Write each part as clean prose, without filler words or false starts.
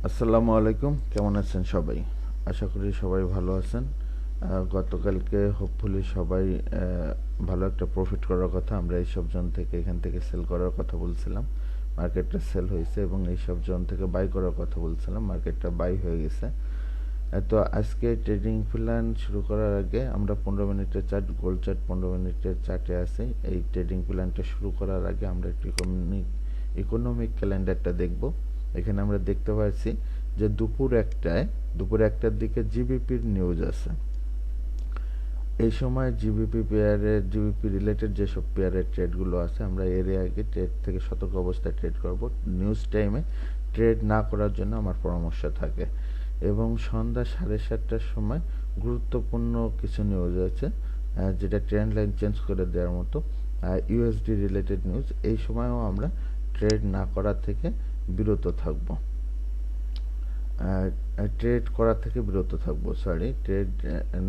আসসালামু আলাইকুম, কেমন আছেন সবাই? আশা করি সবাই ভালো আছেন। গতকালকে হোপফুলি সবাই ভালো একটা প্রফিট করার কথা। আমরা এইসব জোন থেকে এখান থেকে সেল করার কথা বলছিলাম, মার্কেটটা সেল হয়েছে, এবং এইসব জোন থেকে বাই করার কথা বলছিলাম, মার্কেটটা বাই হয়ে গেছে। তো আজকে ট্রেডিং প্ল্যান শুরু করার আগে আমরা 15 মিনিটের চার্ট, গোল্ড চার্ট 15 মিনিটের চার্টে আছি। এই ট্রেডিং প্ল্যানটা শুরু করার আগে আমরা একটু ইকোনমিক ক্যালেন্ডারটা দেখব। এখানে আমরা দেখতে পাচ্ছি যে দুপুর একটার দিকে জিবিপির নিউজ আছে। এই সময় জিবিপি রিলেটেড যেসব পেয়ারের ট্রেডগুলো আছে, আমরা এর আগে ট্রেড থেকে সতর্ক অবস্থায় ট্রেড করব। নিউজ টাইমে ট্রেড না করার জন্য আমার পরামর্শ থাকে। এবং সন্ধ্যা 7:30টার সময় গুরুত্বপূর্ণ কিছু নিউজ আছে, যেটা ট্রেন্ড লাইন চেঞ্জ করে দেওয়ার মতো, ইউএসডি রিলেটেড নিউজ। এই সময়ও আমরা ট্রেড না করা থেকে বিরত থাকব, ট্রেড করা থেকে বিরত থাকবো, সরি, ট্রেড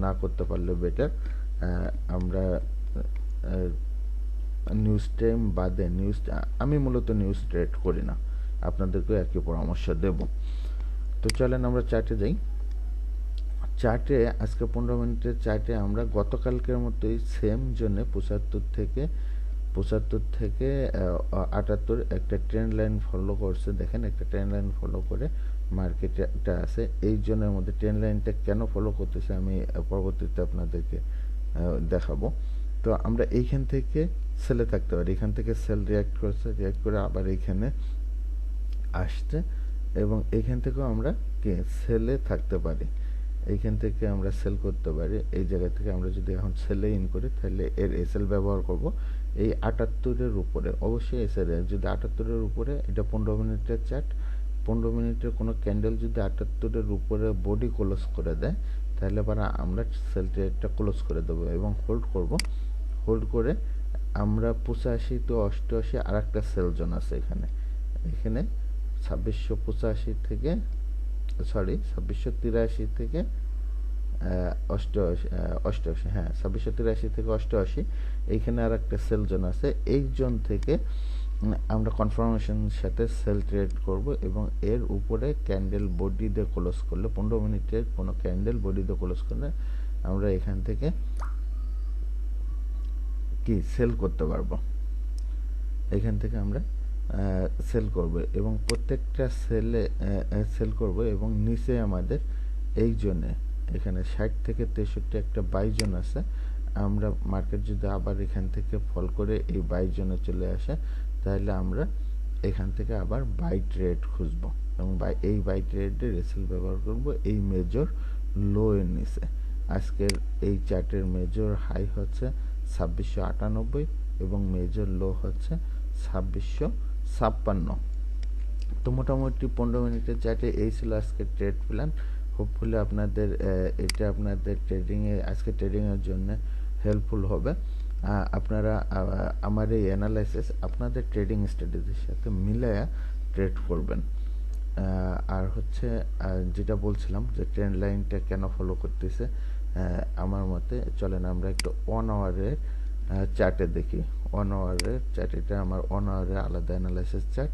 না করতে পারলে বেটার। আমরা নিউজ টাইম বাদে আমি মূলত নিউজ ট্রেড করি না, আপনাদেরকেও একই পরামর্শ দেব। তো চলেন আমরা চার্টে যাই। চার্টে আজকে 15 মিনিটের চার্টে আমরা গতকালকের মতোই সেম জোনে 75 থেকে 78 একটা ট্রেন্ড লাইন ফলো করছে। দেখেন, একটা ট্রেন্ড লাইন ফলো করে মার্কেটটা আছে। এই জোনের মধ্যে ট্রেন্ড লাইনটা কেন ফলো করতেছে আমি পরবর্তীতে আপনাদেরকে দেখাবো। তো আমরা এইখান থেকে সেলে থাকতে পারি, এখান থেকে সেল রিয়াক্ট করে আবার এইখানে আসছে, এবং এইখান থেকেও আমরা সেলে থাকতে পারি। এইখান থেকে আমরা সেল করতে পারি। এই জায়গা থেকে আমরা যদি এখন সেলে ইন করি, তাহলে এর এসএল ব্যবহার করব এই 78-এর উপরে। অবশ্যই এসএল যদি 78-এর উপরে, এটা 15 মিনিটের চার্ট, 15 মিনিটের কোনো ক্যান্ডেল যদি 78-এর উপরে বডি ক্লোজ করে দেয়, তাহলে আমরা সেল ট্রেডটা ক্লোজ করে দেবো এবং হোল্ড করে আমরা 85 to 88 আর একটা সেল জোন আছে এখানে 2685 থেকে 2683 থেকে 88, হ্যাঁ 2683 থেকে 88, এইখানে আর একটা সেল জোন আছে। এই জোন থেকে আমরা কনফার্মেশনের সাথে সেল ট্রেড করব, এবং এর উপরে ক্যান্ডেল বডি দিয়ে ক্লোজ করলে, 15 মিনিটের কোনো ক্যান্ডেল বডি দিয়ে ক্লোজ করলে আমরা এখান থেকে সেল করতে পারবো। এখান থেকে আমরা সেল করব, এবং প্রত্যেকটা সেল করব, এবং নিচে আমাদের এই জোনে এখানে 60 থেকে 63 একটা বাই জোন আছে। আমরা মার্কেট যদি আবার এখান থেকে ফল করে এই বাই জোনে চলে আসে, তাহলে আমরা এখান থেকে আবার বাই ট্রেড খুঁজবো, এবং এই বাই ট্রেডের রেসেল ব্যবহার করব এই মেজর লো এর নিচে। আজকের এই চার্টের মেজর হাই হচ্ছে 2698 এবং মেজর লো হচ্ছে 2656। তো মোটামুটি 15 মিনিটের চার্টে এই ছিল আজকের ট্রেড প্ল্যান। হোপফুলি আপনাদের এটা আপনাদের আজকে ট্রেডিংয়ের জন্য হেল্পফুল হবে। আপনারা আমার এই অ্যানালাইসিস আপনাদের ট্রেডিং স্ট্র্যাটেজির সাথে মিলায়া ট্রেড করবেন। আর হচ্ছে যেটা বলছিলাম যে ট্রেন্ড লাইনটা কেন ফলো করতেছে, আমার মতে চলেন আমরা একটু 1 আওয়ারের চার্টে দেখি। 1 আওয়ারের চার্ট, এটা আমার 1 আওয়ারের আলাদা অ্যানালাইসিস চার্ট।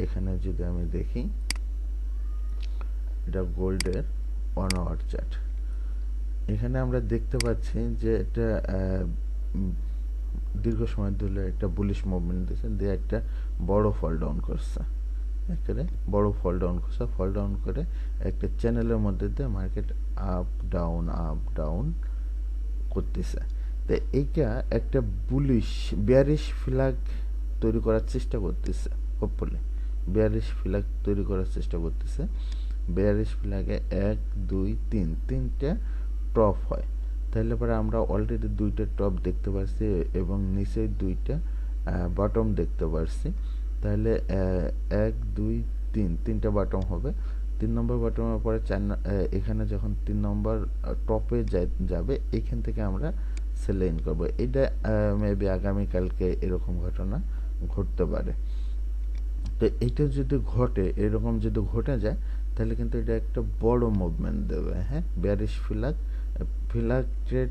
এখানে যদি আমি দেখি, এটা গোল্ডের 1 আওয়ার চার্ট। এখানে আমরা দেখতে পাচ্ছি যে এটা দীর্ঘ সময় ধরে একটা বুলিশ মুভমেন্ট দিয়েছে, দিয়ে একটা বড় ফল ডাউন করছে, ফল ডাউন করে একটা চ্যানেলের মধ্যে দিয়ে মার্কেট আপ ডাউন করতেছে। তো এইটা একটা বিয়ারিশ ফ্ল্যাগ তৈরি করার চেষ্টা করতেছে। হোপফুলি বিয়ারিশ ফ্ল্যাগ তৈরি করার চেষ্টা করতেছে। বিয়ারিশ ফ্ল্যাগে 1 2 3 তিনটা টপ হয়, তাহলে পরে আমরা অলরেডি 2টা টপ দেখতে পাচ্ছি, এবং নিচে 2টা বটম দেখতে পাচ্ছি। তাহলে 1 2 3 তিনটা বটম হবে। 3 নম্বর বটমের পরে এখানে যখন 3 নম্বর টপে যাবে, এখান থেকে আমরা সেল ইন করবো। এটা মেবি আগামীকালকে এরকম ঘটনা ঘটতে পারে। তো এইটা যদি এরকম যদি ঘটে যায়, তাহলে কিন্তু এটা একটা বড় মুভমেন্ট দেবে। হ্যাঁ, বেয়ারিশ ফ্ল্যাগ ট্রেড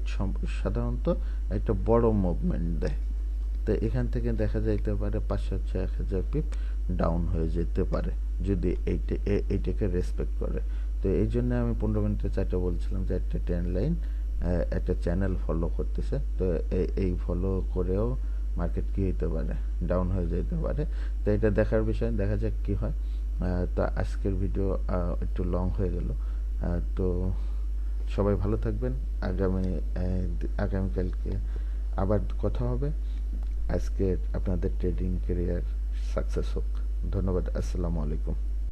সাধারণত একটা বড় মুভমেন্ট দেয়। তো এখান থেকে দেখা যাইতে পারে 500-1000 পিপ ডাউন হয়ে যেতে পারে যদি এইটাকে রেসপেক্ট করে। তো এই জন্য আমি 15 মিনিটে 4টা বলছিলাম যে একটা ট্রেন্ড লাইন একটা চ্যানেল ফলো করতেছে। তো এই ফলো করেও মার্কেট কি হতে পারে, ডাউন হয়ে যেতে পারে। তো এটা দেখার বিষয়, দেখা যাক কি হয়। তো আজকের ভিডিও একটু লং হয়ে গেল। তো সবাই ভালো থাকবেন। আগামীকালকে আবার কথা হবে। আজকে আপনাদের ট্রেডিং ক্যারিয়ার সাকসেস হোক। ধন্যবাদ। আসসালামু আলাইকুম।